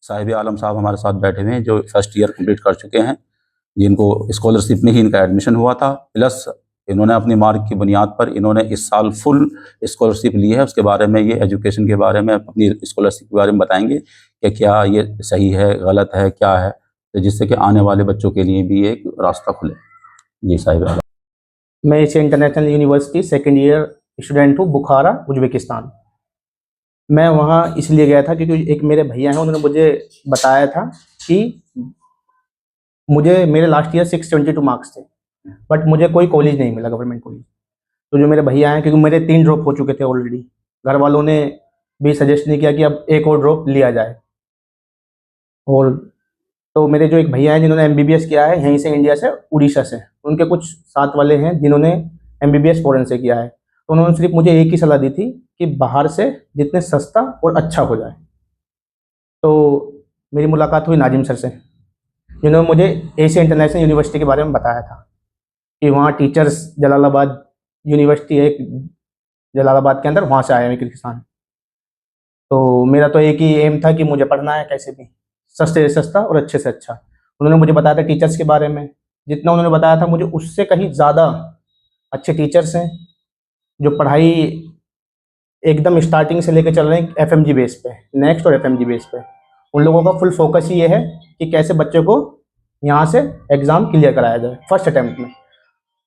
साहिब आलम साहब हमारे साथ बैठे हुए हैं, जो फर्स्ट ईयर कंप्लीट कर चुके हैं, जिनको स्कॉलरशिप में ही इनका एडमिशन हुआ था, प्लस इन्होंने अपनी मार्क की बुनियाद पर इन्होंने इस साल फुल स्कॉलरशिप ली है। उसके बारे में, ये एजुकेशन के बारे में, अपनी स्कॉलरशिप के बारे में बताएंगे कि क्या ये सही है, गलत है, क्या है, तो जिससे कि आने वाले बच्चों के लिए भी एक रास्ता खुले। जी साहिब आलम। मैं Asia international university second year student हूँ, बुखारा, उज्बेकिस्तान। मैं वहाँ इसलिए गया था क्योंकि एक मेरे भैया हैं, उन्होंने मुझे बताया था कि मेरे लास्ट ईयर 672 मार्क्स थे, बट मुझे कोई कॉलेज नहीं मिला, गवर्नमेंट कॉलेज। तो जो मेरे भैया हैं, क्योंकि मेरे 3 ड्रॉप हो चुके थे ऑलरेडी, घर वालों ने भी सजेस्ट नहीं किया कि अब एक और ड्रॉप लिया जाए। और तो मेरे जो एक भैया हैं जिन्होंने एमबीबीएस किया है यहीं से, इंडिया से, उड़ीसा से, उनके कुछ साथ वाले हैं जिन्होंने एमबीबीएस फॉरेन से किया है। तो उन्होंने सिर्फ मुझे एक ही सलाह दी थी कि बाहर से जितने सस्ता और अच्छा हो जाए। तो मेरी मुलाकात हुई नाजिम सर से, जिन्होंने मुझे एशिया इंटरनेशनल यूनिवर्सिटी के बारे में बताया था कि वहाँ टीचर्स, जलालाबाद यूनिवर्सिटी है एक, जलालाबाद के अंदर, वहाँ से आया है किर्गिस्तान। तो मेरा तो एक ही एम था कि मुझे पढ़ना है कैसे भी, सस्ते से सस्ता और अच्छे से अच्छा। उन्होंने मुझे बताया था टीचर्स के बारे में, जितना उन्होंने बताया था मुझे उससे कहीं ज़्यादा अच्छे टीचर्स हैं, जो पढ़ाई एकदम स्टार्टिंग से लेकर चल रहे हैं एफएमजी बेस पे, नेक्स्ट और एफएमजी बेस पे। उन लोगों का फुल फोकस ही ये है कि कैसे बच्चों को यहाँ से एग्ज़ाम क्लियर कराया जाए फर्स्ट अटैम्प्ट में।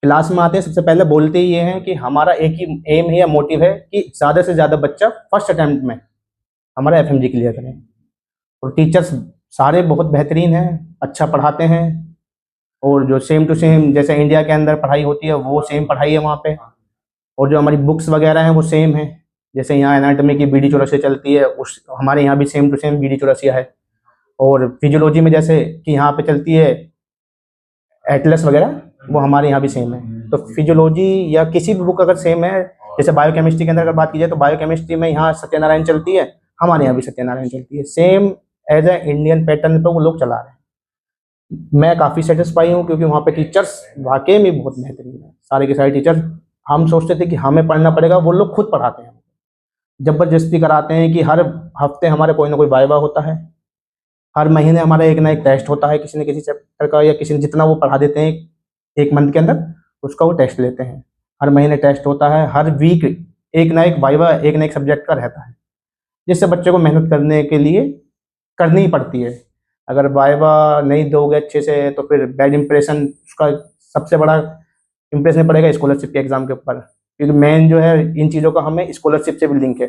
क्लास में आते हैं सबसे पहले बोलते ही ये हैं कि हमारा एक ही एम है या मोटिव है कि ज़्यादा से ज़्यादा बच्चा फर्स्ट अटैम्प्ट में हमारा एफएमजी क्लियर करें। और टीचर्स सारे बहुत बेहतरीन हैं, अच्छा पढ़ाते हैं, और जो सेम टू सेम जैसे इंडिया के अंदर पढ़ाई होती है वो सेम पढ़ाई है वहाँ पे। और जो हमारी बुक्स वगैरह हैं वो सेम है, जैसे यहाँ एनाटॉमी की BD चौरसिया चलती है, उस हमारे यहाँ भी same to same BD Chaurasia है। और फिजियोलॉजी में जैसे कि यहाँ पे चलती है एटलस वगैरह, वो हमारे यहाँ भी सेम है। तो फिजियोलॉजी या किसी भी बुक अगर सेम है, जैसे बायोकेमिस्ट्री के अंदर अगर बात की जाए तो बायोकेमिस्ट्री में यहाँ सत्यनारायण चलती है, हमारे यहाँ भी सत्यनारायण चलती है, same as a Indian pattern पे वो लोग चला रहे हैं। मैं काफ़ी सेटिस्फाई हूँ क्योंकि वहाँ पे टीचर्स वाकई में बहुत बेहतरीन है, सारे के सारे टीचर। हम सोचते थे कि हमें पढ़ना पड़ेगा, वो लोग खुद पढ़ाते हैं, जबरदस्ती कराते हैं कि हर हफ्ते हमारे कोई ना कोई वाइवा होता है, हर महीने हमारा एक ना एक टेस्ट होता है किसी न किसी चैप्टर का, या किसी ने जितना वो पढ़ा देते हैं एक मंथ के अंदर उसका वो टेस्ट लेते हैं। हर महीने टेस्ट होता है, हर वीक एक ना एक वाइवा एक ना एक सब्जेक्ट का रहता है, जिससे बच्चे को मेहनत करने के लिए करनी ही पड़ती है। अगर वाइवा नहीं दोगे अच्छे से तो फिर बैड इंप्रेशन उसका सबसे बड़ा इंप्रेशन पड़ेगा स्कॉलरशिप के एग्ज़ाम के ऊपर, क्योंकि मेन जो है इन चीज़ों का हमें स्कॉलरशिप से भी लिंक है।